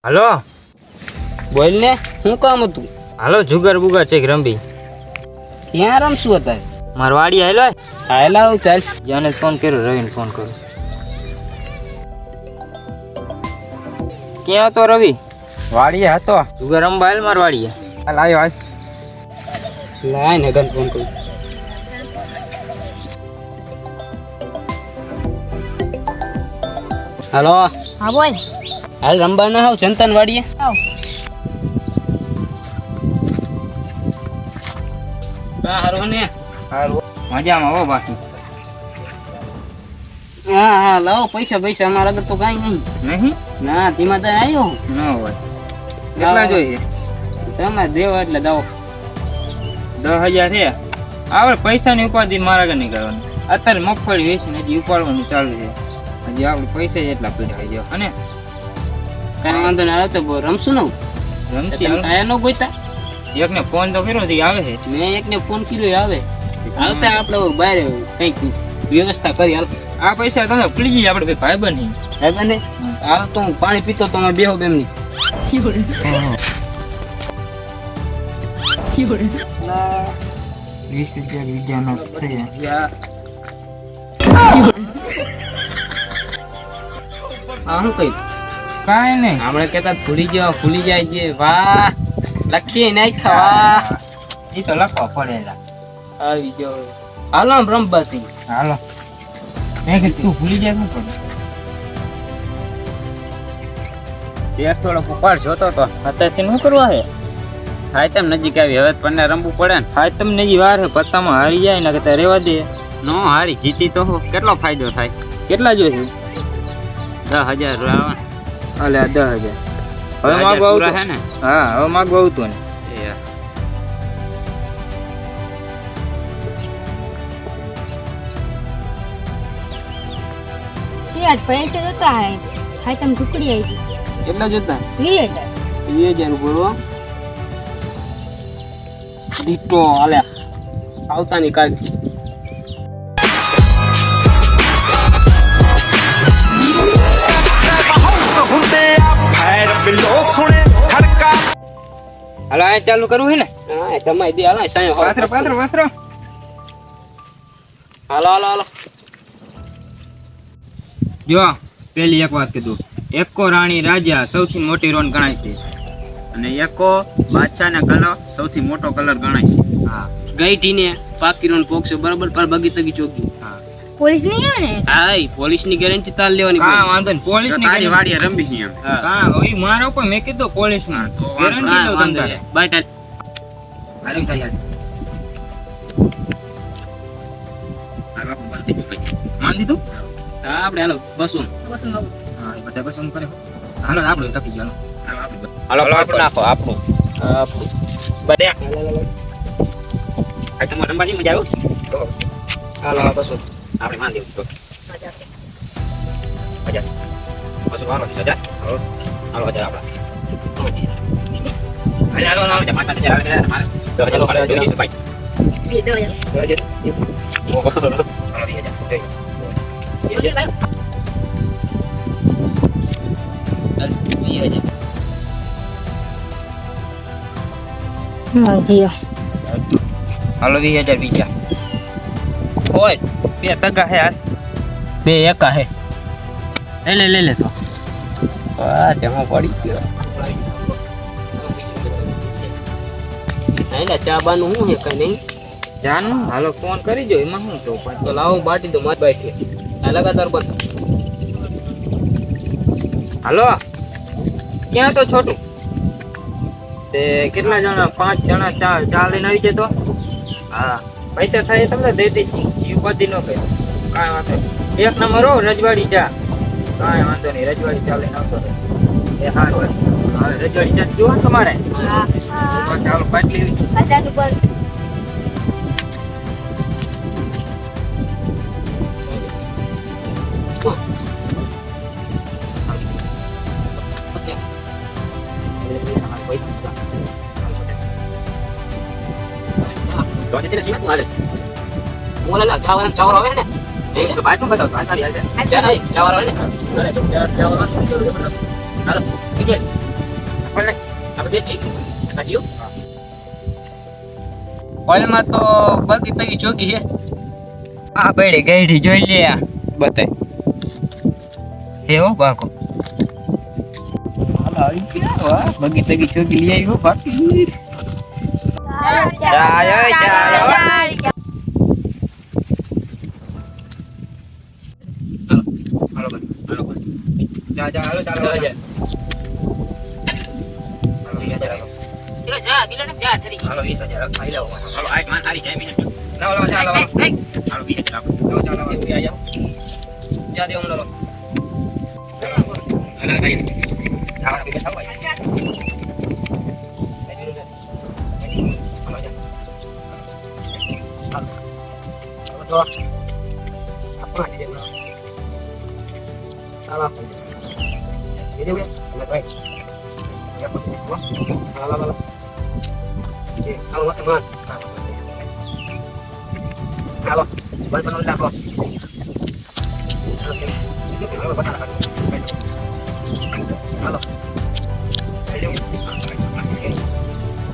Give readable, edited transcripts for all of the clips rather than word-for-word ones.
Hello બોલ ને, શું કામ હતું? હાલો જુગાર બુગાર છે રંબી. ક્યાં રમશું અત્યારે? મારવાડી હાલો. હાલ આવ ચાલ. જાને ફોન કર્યો, રવિને ફોન કર્યો. ક્યાં હતો રવિ? વાડીએ હતો. જુગાર રમવા હાલ મારવાડીએ. હાલ આવ્યો હાલ. લાય ને ગન ફોન કરું. હાલો. હા બોલ. હાલ રમવા ના આવ ચંતન વાડીએ. આવ. હારો ને. હારું. મજામાં હો બાકી. હા લાવો પૈસા અમારા આગળ તો કાંઈ નહીં. નહીં ના તેમાં તો આવ્યો ન હોય. કેટલા જોઈએ? તમારે દેવા એટલે દાવો. 10,000 છે. આપણે પૈસાની ઉપાધિ મારા આગળ નહીં કરવાની. અત્યારે મગફળી વેચીને હજી ઉપાડવાનું ચાલુ છે. હજી આપણે પૈસા જ એટલા પીડા આવી જાવ. અને કાંઈ વાંધો ના આવે તો રમશું ને. રમશી આયા નો ગોઈતા. એકને ફોન તો કર્યો હતી, આવે છે. મેં એકને ફોન કર્યો આવે. આવતા આપણે બહાર કંઈક વ્યવસ્થા કરી હાલ. આ પૈસા તમે પડી જઈએ આપણે ભાઈ બની. સાહેબ ને હાલ તો હું પાણી પીતો તો બેહો બેમની. 20,000 વિદ્યાનો છે. હા હું કઈ કાંઈ નહીં. આપણે કેતા ભૂલી જાય છે. વાહ લખીએ નાખ્યા. વાહ એ તો લખવા પડેલા. આવી ગયો. હાલો આમ રમબાથી. હાલો મેં કીધું તું ભૂલી જાય શું કરું? એક થોડો ઉપાડ જોતો તો અત્યારથી શું કરવા છે? હાય તેમ નજીક આવી, હવે પન્ને રમવું પડે ને. હાય તેમ નજીક વાર છે, પત્તામાં હારી જાય ને કે રેવા દે. નો હારી જીતી તો કેટલો ફાયદો થાય? કેટલા જોઈશે? 10,000 આવે. અલે 10,000 હવે માગવા આવતું છે ને? હા હવે માગવા આવતું ને. આજ પૈસે જતા હાય તમે ટુકડી આવી કેટલા જોતા? 20,000. 20,000 બોલો. દીટો હાલે આવતાની કાલથી. હાલો આ ચાલુ કરવું છે ને? હા જમાઈ દે હાલ સાયો. પાત્રો હાલો. જો પેલી એક વાત કીધું, એકો રાણી રાજા સૌથી મોટી રોન ગણાય છે, અને એકો બાદશાહ ને કલર સૌથી મોટો કલર ગણાય છે. હા ગઈઠીને પાકીરોન પોક્ષો બરોબર પર બગી તગી ચોકી. હા પોલીસ નહીં આવે ને? હા પોલીસ ની ગેરંટી તાલ લેવાની. કા વાંધો ને પોલીસ ની તારી વાડીએ રંબી છે એમ. કા ઓય મારો કોઈ મેં કીધું પોલીસ ના તો ગેરંટી નો વાંધો ધંધા. નહીં. બાય તાલ. હાલો તૈયાર માન દીધું. હા આપણે હાલો બસું. હા એ બધા પસંદ કરે. હાલો આપણે તપી ગયો. હાલો આપણે નાખો આપણું. બધે આ તમારે રંબાજી મજા આવ્યો. હાલો બસું. આપણે માન દીધું. મજા બસ હાલો સજા. હાલો સજા આપડા. હાલો હાલો માતા ને જરા મારે તો ચાલો આપણે જોઈ ભાઈ. બે દો યાર. હા જીઓ. હાલો 20,000 બીજા હોય. બે ટકા હે યાર. બે એકા હે. લે તો આ જમા પડી ગયો. એટલે ચા બાનું શું છે કઈ નહીં. જાનું હાલો ફોન કરી જો, એમાં શું તો પણ તો લાવો બાટી તો મત બાટી. આ લગાતાર બંધ. હાલો ક્યાં તો છોટું તે કેટલા જણા? 5 જણા ચા લઈને આવી જતો. હા પૈસા થાય તમને દઈ દઈશ. એ બધી નો કહે કાંઈ વાંધો નહીં. 1 નંબર હો રજવાડી ચા. કાંઈ વાંધો નહીં, રજવાડી ચા લઈને આવતો રહે. એ હારું હા રજવાડી ચા જુઓ તમારે. હા ચાલો પાટલી 50 રૂપિયા. રોજે તેને સીધું હાલે છે. હું ઓલા ચાવર આવે ને એ તો બાટલું બતાવ તો આની હાલે. ચાલ ચાવર આવે ને. ચાવર આવે. હાલો ઠીક છે. ખોલે આપણે દેખી કાઢ્યો ઓલમાં તો બગી પગી ચોકી છે આ પડી ગઈઢી જોઈ લે બતાય એવો બાકો બગી તગી ચોકી લઈ આવ્યો બાકી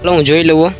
હું જોઈ લઉં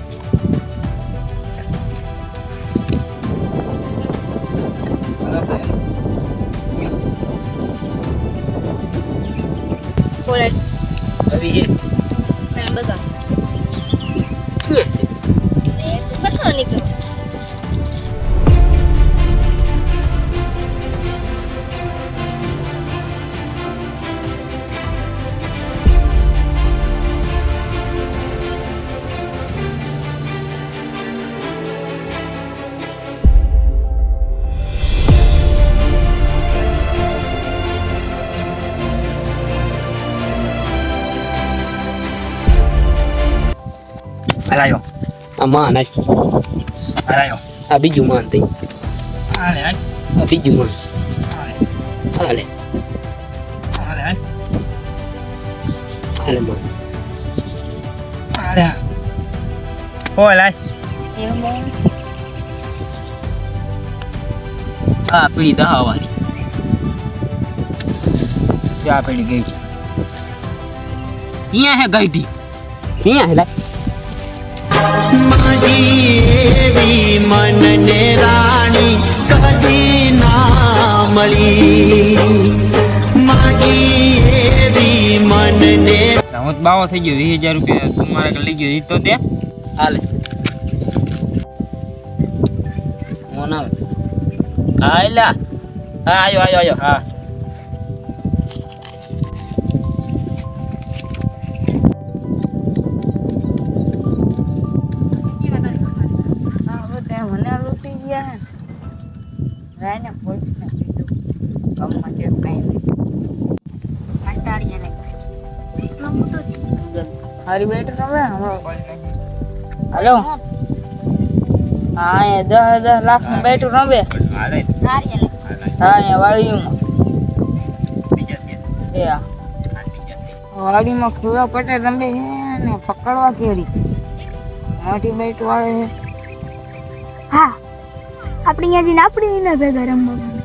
Alayo. Aman ay. Alayo. Abi juman tay. Ale ay. Abi juman. Ale. Ale ay. Ale man. Ale. Ôi lại. À pili dah awak ni. Ya pili gay. Iya hai gay di. Iya hai lai. મારી એવી મનને રાણી કદી ના મળી મારી એવી મનને હું બાવો થઈ ગયો 20000 રૂપિયા તું મારા લઈ ગયો ઈ તો દે Ale. Mon આવે. આયલા. આયો. હા હારી બેટ રમે હેલો હા એ 10 લાખ નું બેટ રમે હાલે હા એ વાળીમાં એ વાડીમાં ખુવા પટે રમે ને પકડવા કેરી મોટી બેટ વાળે હા આપણે અહીંયા જઈને આપણે એના ભેગા રમવાનું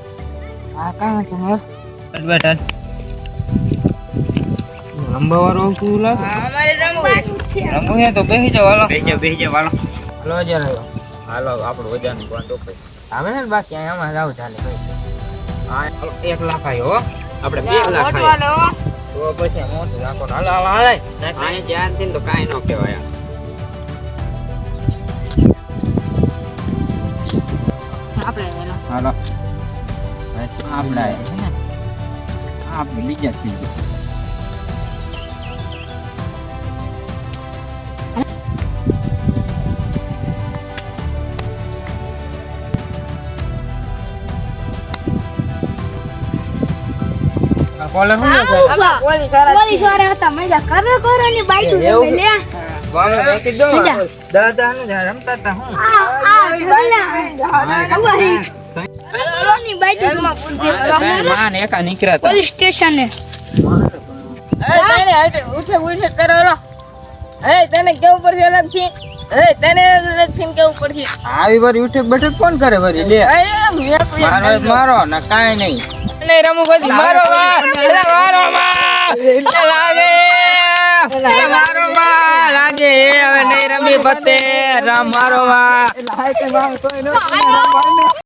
હા કાંઈ તમે બેટા લંબા વાળો શું લાગે અમારે રમવું છે રમવું હે તો બેસી જાવ હાલો બેસી જાવ હાલો હાલો જરા હાલો આપણું વજન બંધ ઓકે આવે ને બાકી આમાં જાવ ચાલે હા 1 લાખ આયો હો આપણે 2 લાખ આયો તો પછી મોટું રાખો હાલો હાલે આને ધ્યાન થી તો કાઈ ન કહેવાય આપણે હાલો આપણે આપણે લીજા થઈ કોલર હું પોલીસ વાળા હતા મજા કરો ની બાઈટ લે બોલો દેખી દો મજા. દાદા ને રમતા હતા હું ની બાઈટ માન એકા નીકળ્યા હતા પોલીસ સ્ટેશન એ તને હટે ઉઠે કરો લો એ તને કેવું પડશે અલગથી એ તને અલગથી કેવું પડશે આવી વાર ઉઠક બેઠક કોણ કરે વરી લે મારો મારો ને કાઈ નહીં નહીં રમું બધી મારો મારો લાગે મારો બતે રામ મારો વા એટલે હાય કે મારે કોઈ ન